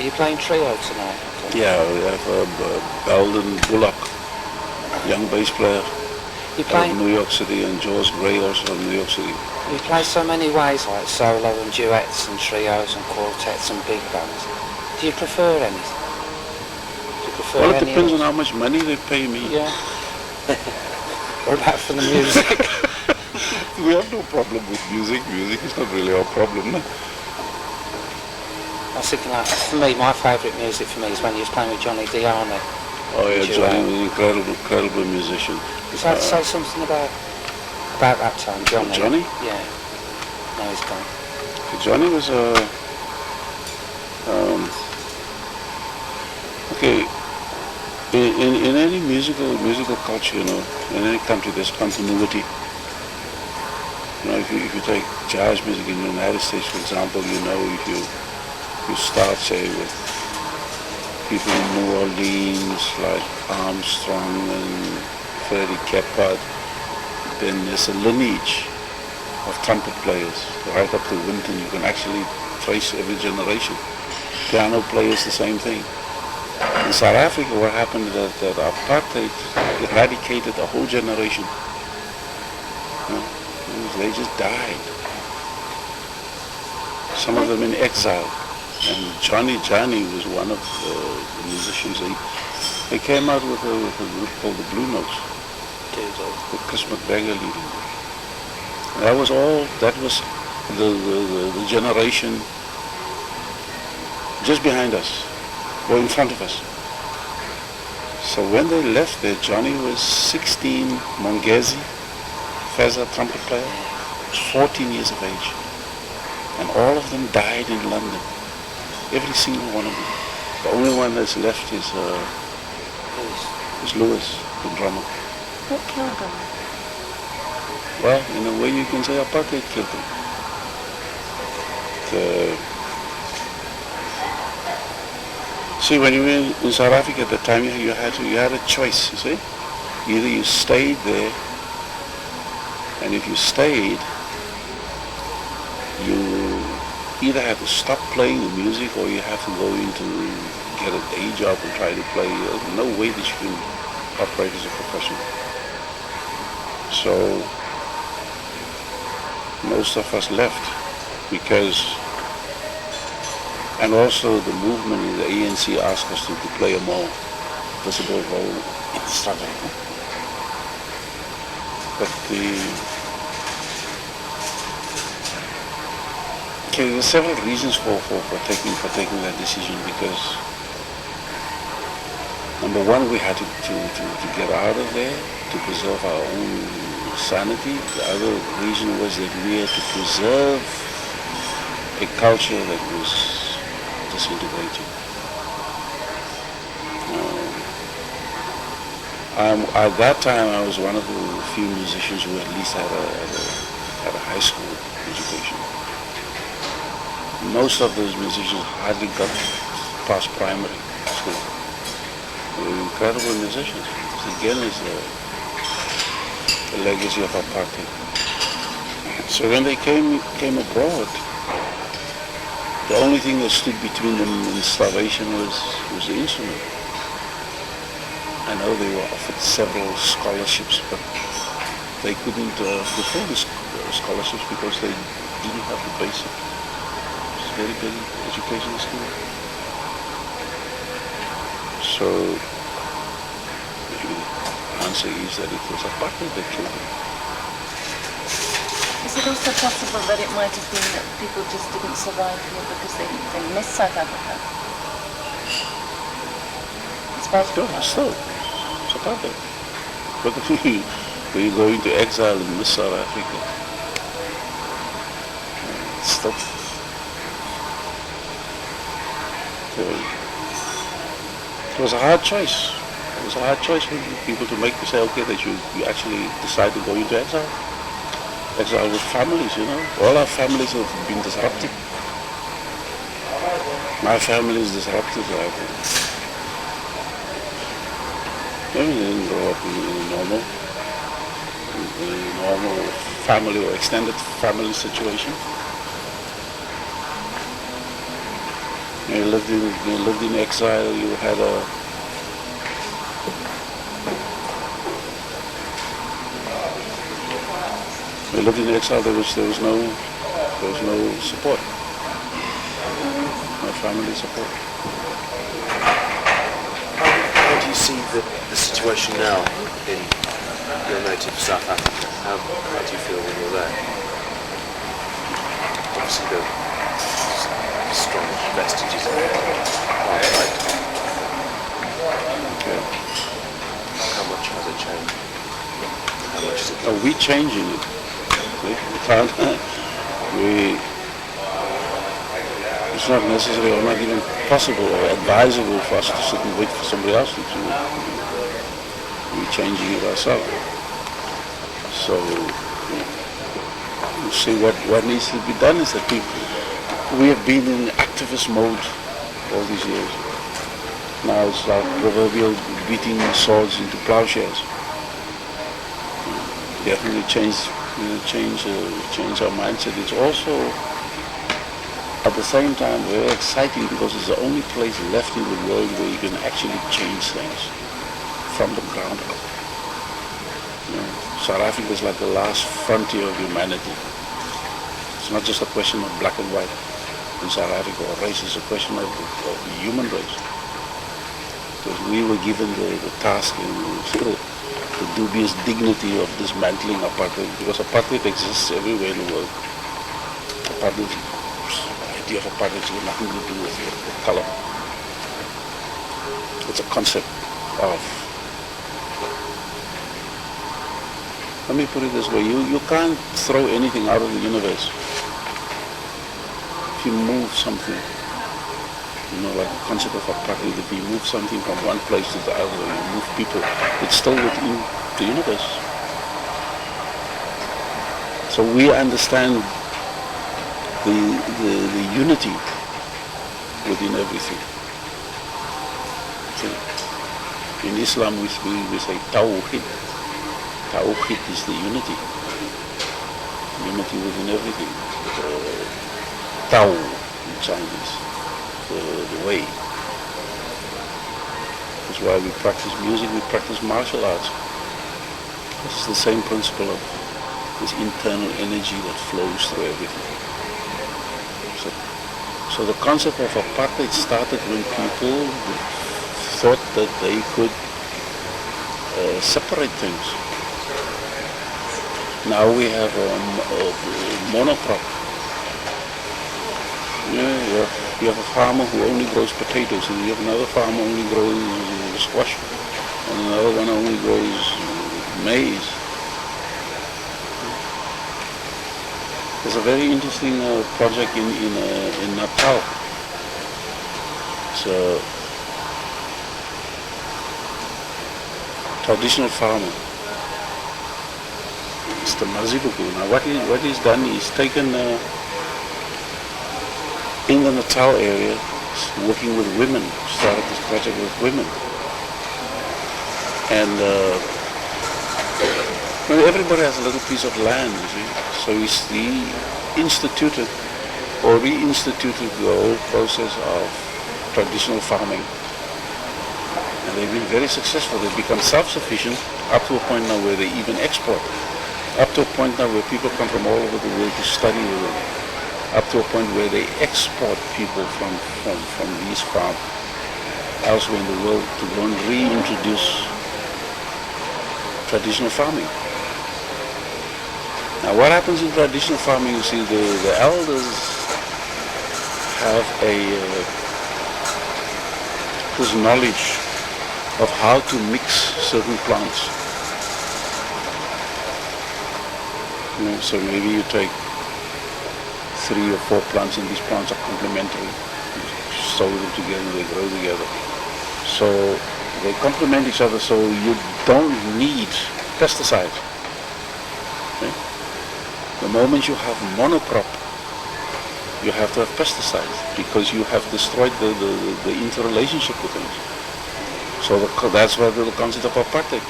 Are you playing trio tonight? Yeah, we have Belden Bullock, young bass player from New York City, and George Gray also from New York City. You play so many ways, like solo and duets and trios and quartets and big bands. Do you prefer anything? Do you prefer well, it depends on how much money they pay me. Yeah. What about for the music? We have no problem with music. Music is not really our problem. No? I was thinking, like, for me, my favourite music for me is when you was playing with Johnny Dyani. Oh yeah, Johnny was an incredible musician. Would you like to say something about that time, Johnny? Johnny? Yeah. No, he's gone. Johnny was okay. In any musical culture, you know, in any country, there's continuity. You know, if you take jazz music in the United States, for example, you know, if you start, say, with people in New Orleans like Armstrong and Freddie Keppard, then there's a lineage of trumpet players right up to Winton. You can actually trace every generation. Piano players, the same thing. In South Africa, what happened is that apartheid eradicated a whole generation. You know, they just died. Some of them in exile. And Johnny Dyani was one of the musicians. They came out with a group called the Blue Notes, with Chris McGregor leading. That was the generation just behind us, or in front of us. So when they left there, Johnny was 16, Mongezi, Feza, trumpet player, 14 years of age. And all of them died in London. Every single one of them. The only one that's left is Lewis, the drummer. What killed him? Well, in a way you can say apartheid killed him. See, when you were in South Africa at the time, you had a choice, you see. Either you stayed there, and if you stayed, you either have to stop playing the music or you have to go into get a day job and try to play. There's no way that you can operate as a professional. So most of us left because, and also the movement in the ANC asked us to play a more visible role in the struggle. But there's several reasons for taking that decision, because number one, we had to get out of there to preserve our own sanity. The other reason was that we had to preserve a culture that was disintegrating. At that time, I was one of the few musicians who at least had a high school education. Most of those musicians hardly got past primary school. They were incredible musicians. Again, is the legacy of apartheid. So when they came abroad, the only thing that stood between them and starvation was the instrument. I know they were offered several scholarships, but they couldn't fulfill the scholarships because they didn't have the basic. Very big educational school. So the answer is that it was apartheid that killed him. Is it also possible that it might have been that people just didn't survive here because they missed South Africa? It's Still, it's apartheid. But when you go into exile and miss South Africa, it's still. It was a hard choice. It was a hard choice for people to make, to say, okay, that you actually decide to go into exile. Exile with families, you know. All our families have been disrupted. My family is disrupted. I didn't grow up in a normal family or extended family situation. You lived in exile. You had a you lived in exile. There was no support, no family support. How do you see the situation now in your native South Africa? How do you feel when you're there? Obviously the strong vestiges of apartheid. Okay. How much has it changed? How much is it? We changing it. See? It's not necessary or not even possible or advisable for us to sit and wait for somebody else to do it. We're changing it ourselves. So, you see what needs to be done is that we have been in activist mode all these years. Now it's like proverbial beating swords into plowshares. Definitely change our mindset. It's also at the same time very exciting because it's the only place left in the world where you can actually change things from the ground up. South Africa is like the last frontier of humanity. It's not just a question of black and white in South Africa or race, it's a question of the human race. Because we were given the task and still the dubious dignity of dismantling apartheid, because apartheid exists everywhere in the world. The idea of apartheid has nothing to do with color. It's a concept of, let me put it this way, you can't throw anything out of the universe. If you move something, like the concept of apartheid, if you move something from one place to the other, you move people, it's still within the universe. So we understand the unity within everything. So in Islam we say Tawhid. Tawhid is the unity. Unity within everything. Tao in Chinese. The way. That's why we practice music, we practice martial arts. This is the same principle of this internal energy that flows through everything. So the concept of apartheid started when people thought that they could separate things. Now we have a monocrop. You have a farmer who only grows potatoes, and you have another farmer who only grows squash, and another one only grows maize. There's a very interesting project in Natal. It's a traditional farmer. Mr. Mazibuku. Now what he's done, he's taken in the Natal area, working with women, started this project with women. And everybody has a little piece of land, you see. So he instituted or reinstituted the whole process of traditional farming. And they've been very successful. They've become self-sufficient up to a point now where they even export. Up to a point now where people come from all over the world to study with them. Up to a point where they export people from these farms elsewhere in the world to go and reintroduce traditional farming. Now what happens in traditional farming, you see, the elders have this knowledge of how to mix certain plants. So maybe you take 3 or 4 plants, and these plants are complementary. You sow them together, they grow together. So they complement each other, so you don't need pesticides. Okay? The moment you have monocrop, you have to have pesticides because you have destroyed the interrelationship with things. So that's why the concept of apartheid.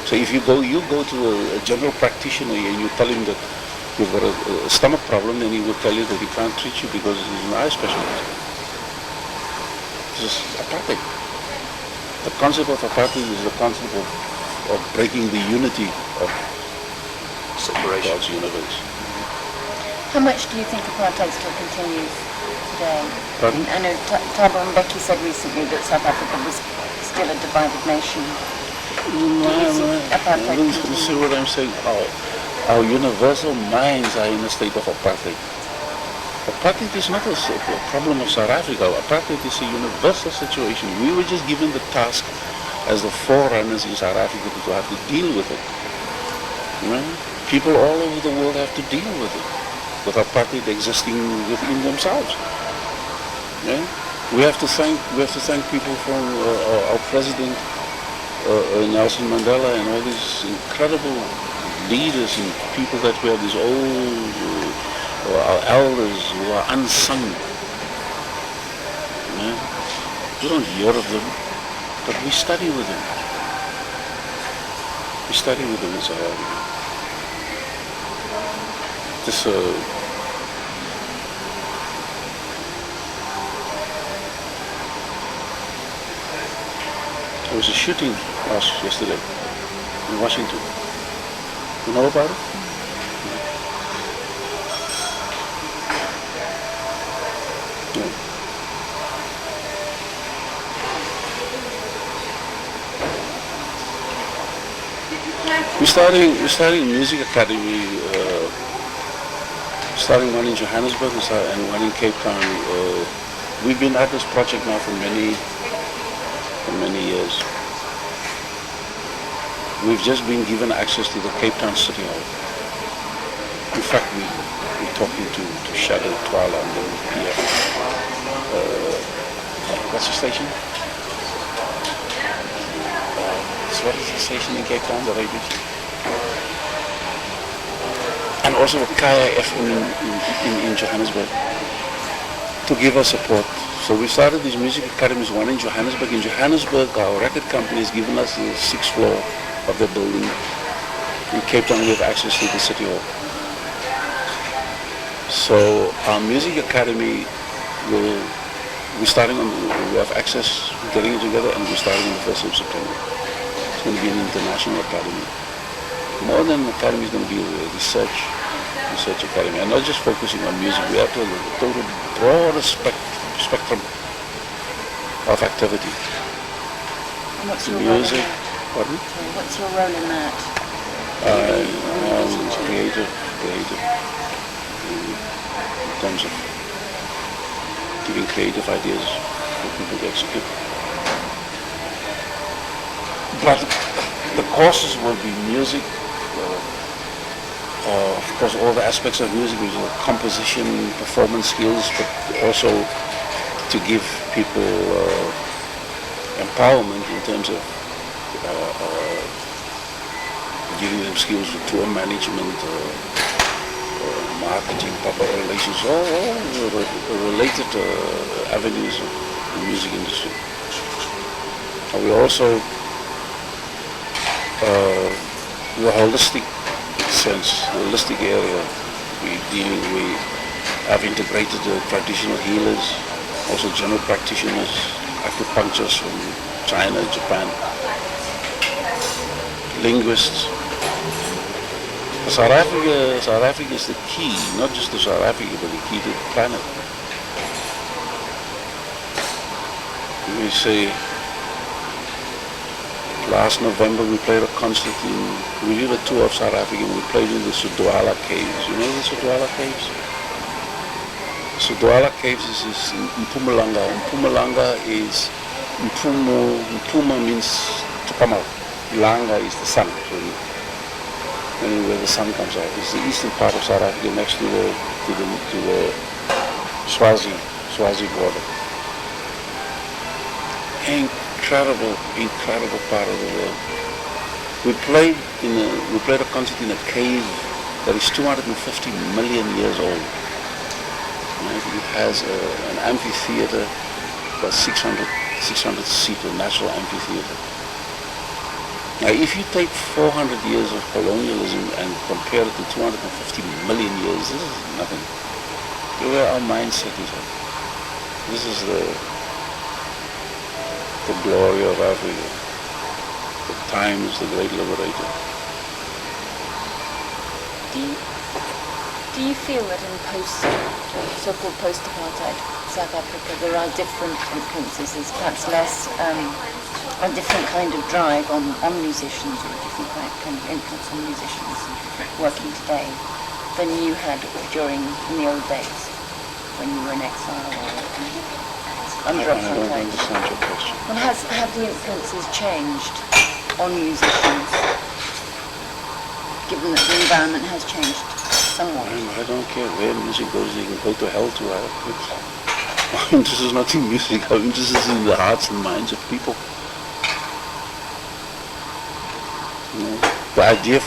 So if you go to a general practitioner and you tell him that you've got a stomach problem, then he will tell you that he can't treat you because he's an eye specialist. This is apartheid. The concept of apartheid is the concept of breaking the unity of Separation. God's universe. How much do you think apartheid still continues today? Pardon? I know Thabo Mbeki said recently that South Africa was still a divided nation. Apartheid You see what I'm saying? Our universal minds are in a state of apartheid. Apartheid is not a problem of South Africa. Apartheid is a universal situation. We were just given the task as the forerunners in South Africa to have to deal with it. You know? People all over the world have to deal with it, with apartheid existing within themselves. Yeah? We have to thank people from our president Nelson Mandela and all these incredible leaders and people that we have, these old our elders who are unsung. Yeah? We don't hear of them, but we study with them. We study with them in South Africa. There was a shooting yesterday in Washington. You know about it? Yeah. We're starting a music academy, starting one in Johannesburg and one in Cape Town. We've been at this project now for many years. We've just been given access to the Cape Town City Hall. In fact, we're talking to Shadow, Twala, and then PF. What's the station? What is the station in Cape Town, the radio? And also Kaya FM in Johannesburg to give us support. So we started these music academies, one in Johannesburg. In Johannesburg, our record company has given us the 6th floor of the building. In Cape Town, we have access to the City Hall. So our music academy we have access, we're getting it together, and we're starting on the 1st of September. It's going to be an international academy. More than an academy, it's going to be a research academy. And not just focusing on music, we have to have a total broader spectrum of activity. And what's your Music, role in pardon? that? What's your role in that? Creative, in terms of giving creative ideas for people to execute. But the courses will be music, of course all the aspects of music, which are composition, performance skills, but also to give people empowerment in terms of giving them skills for tour management, marketing, public relations, all related avenues of the music industry. And we also, the holistic sense, the holistic area, we have integrated the traditional healers, also general practitioners, acupuncturists from China, Japan, linguists. South Africa is the key, not just to South Africa, but the key to the planet. We say, last November we played a concert we did a tour of South Africa and we played in the Sudwala Caves. You know the Sudwala Caves? Sudwala Caves is in Mpumalanga. Mpumalanga is, Mpuma means to come out. Langa is the sun. So where the sun comes out. It's the eastern part of South Africa next to the Swazi border. Incredible part of the world. We played a concert in a cave that is 250 million years old. Right? It has an amphitheater, about 600 seat, a natural amphitheater. Now, if you take 400 years of colonialism and compare it to 250 million years, this is nothing. Look where our mindset is at. This is the glory of Africa. The time is the great liberator. Do you feel that in so-called post-apartheid South Africa there are different influences, there's perhaps less a different kind of drive on musicians, or a different kind of influence on musicians working today than you had in the old days when you were in exile or under I don't apartheid? understand your question. Well, have the influences changed on musicians, given that the environment has changed somewhat? I don't care where music goes, they can go to hell to have it. My interest is not in music, my interest is in the hearts and minds of people. You know, the idea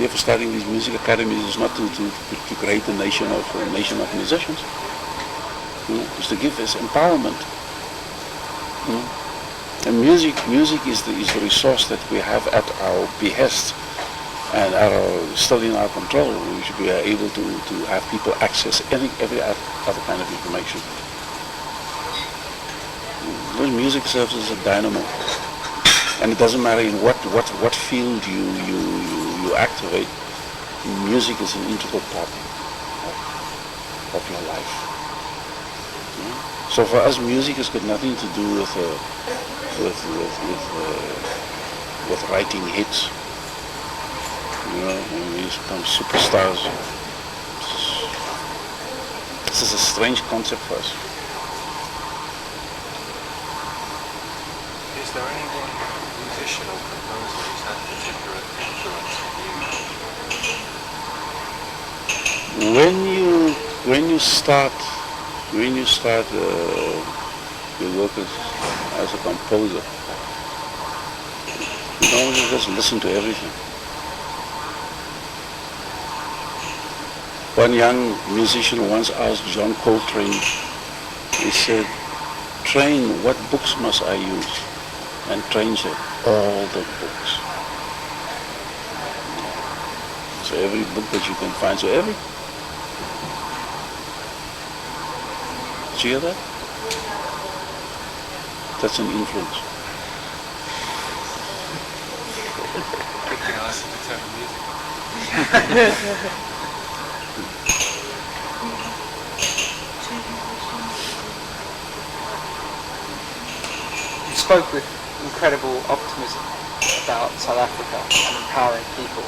for starting these music academies is not to create a nation of musicians. You know, it's to give us empowerment. You know? And music is the resource that we have at our behest and still in our control. We should be able to have people access every other kind of information. Because music serves as a dynamo, and it doesn't matter in what field you activate. Music is an integral part of your life. So for us, music has got nothing to do with writing hits. You know, when we become superstars. This is a strange concept for us. Is there anyone, musician or composer, who's had particular influence on you? When you start your work as a composer, you don't just listen to everything. One young musician once asked John Coltrane, he said, "Train, what books must I use?" And Train said, "All the books." So every book that you can find, Did you hear that? That's an influence. You spoke with incredible optimism about South Africa and empowering people.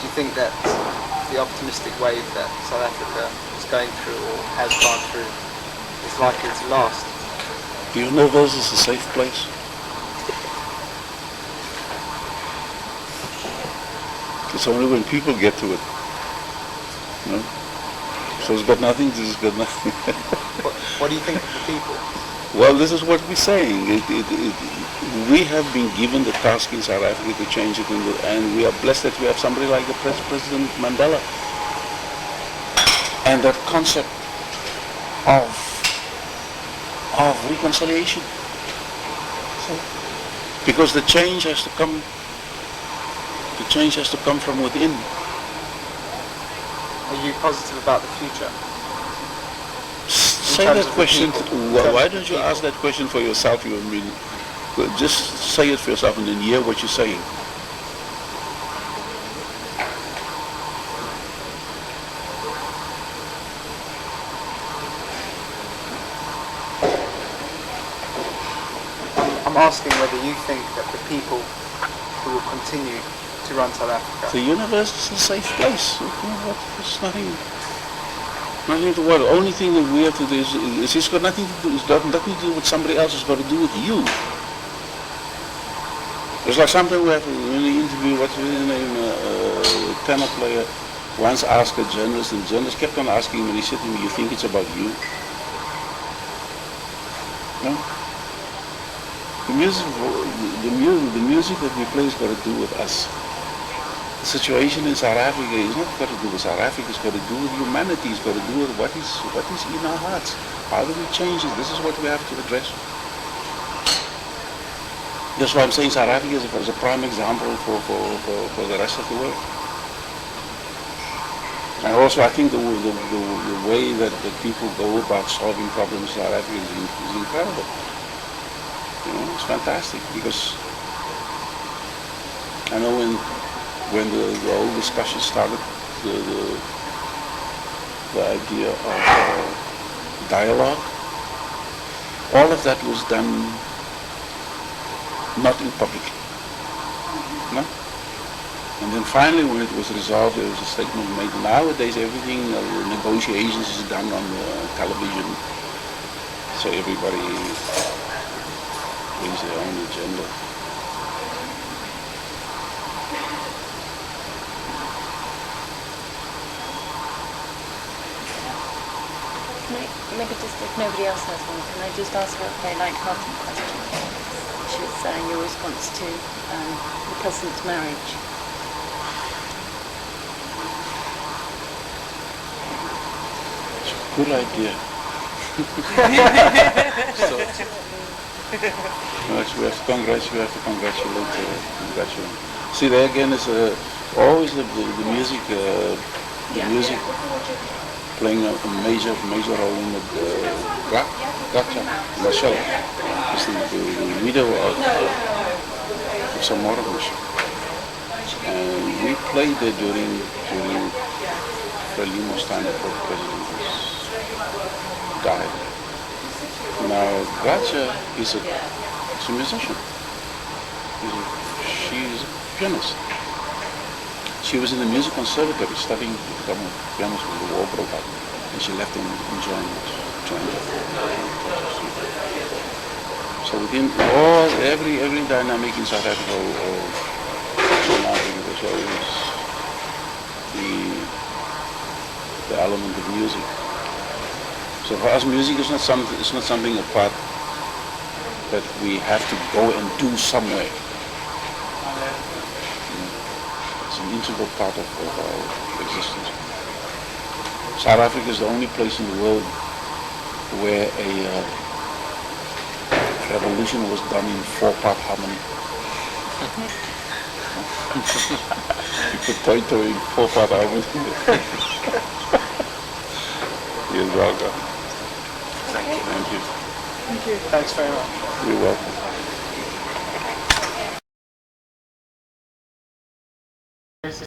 Do you think that the optimistic wave that South Africa is going through or has gone through is likely to last? The universe is a safe place. It's only when people get to it. You know? So it's got nothing. What do you think of the people? Well, this is what we're saying. We have been given the task in South Africa to change it, and we are blessed that we have somebody like the President Mandela. And that concept of reconciliation. Because the change has to come. The change has to come from within. Are you positive about the future? Say that question. Why don't you ask that question for yourself? Just say it for yourself and then hear what you're saying. I'm asking whether you think that the people who will continue to run South Africa. The universe is a safe place. There's nothing to worry. The only thing that we have to do is it's got nothing to do. It's got nothing to do with somebody else. It's got to do with you. It's like something we have in the interview. What's his name? Tenor player once asked a journalist, and the journalist kept on asking him, and he said to him, "You think it's about you?" No. The music that we play has got to do with us. The situation in South Africa is not got to do with South Africa, it's got to do with humanity, it's got to do with what is in our hearts. How do we change it? This is what we have to address. That's why I'm saying South Africa is a prime example for the rest of the world. And also I think the way that people go about solving problems in South Africa is incredible. You know, it's fantastic because I know when the whole discussion started, the idea of dialogue, all of that was done not in public. No? And then finally when it was resolved, there was a statement made. Nowadays everything, negotiations is done on television, so everybody brings their own agenda. Maybe just if nobody else has one, can I just ask a very light-hearted question, which is your response to the President's marriage? It's a good idea. We have to congratulate. See, there again is always the music. The music playing a major role in the gotcha, Marshall. It's the video of some more of and we played it during Thelonious time before the president died. Now Gotcha is a musician. She's a pianist. She was in the music conservatory studying to become a pianist when the war broke out, and she left and joined. So within every dynamic in South Africa or South Africa, there's always the element of music. So for us, music is not something apart that we have to go and do somewhere. It's an integral part of our existence. South Africa is the only place in the world where a revolution was done in 4-part harmony. You put Toto in 4-part harmony. You're welcome. Thank you. Thank you. Thank you. Thanks very much. You're welcome.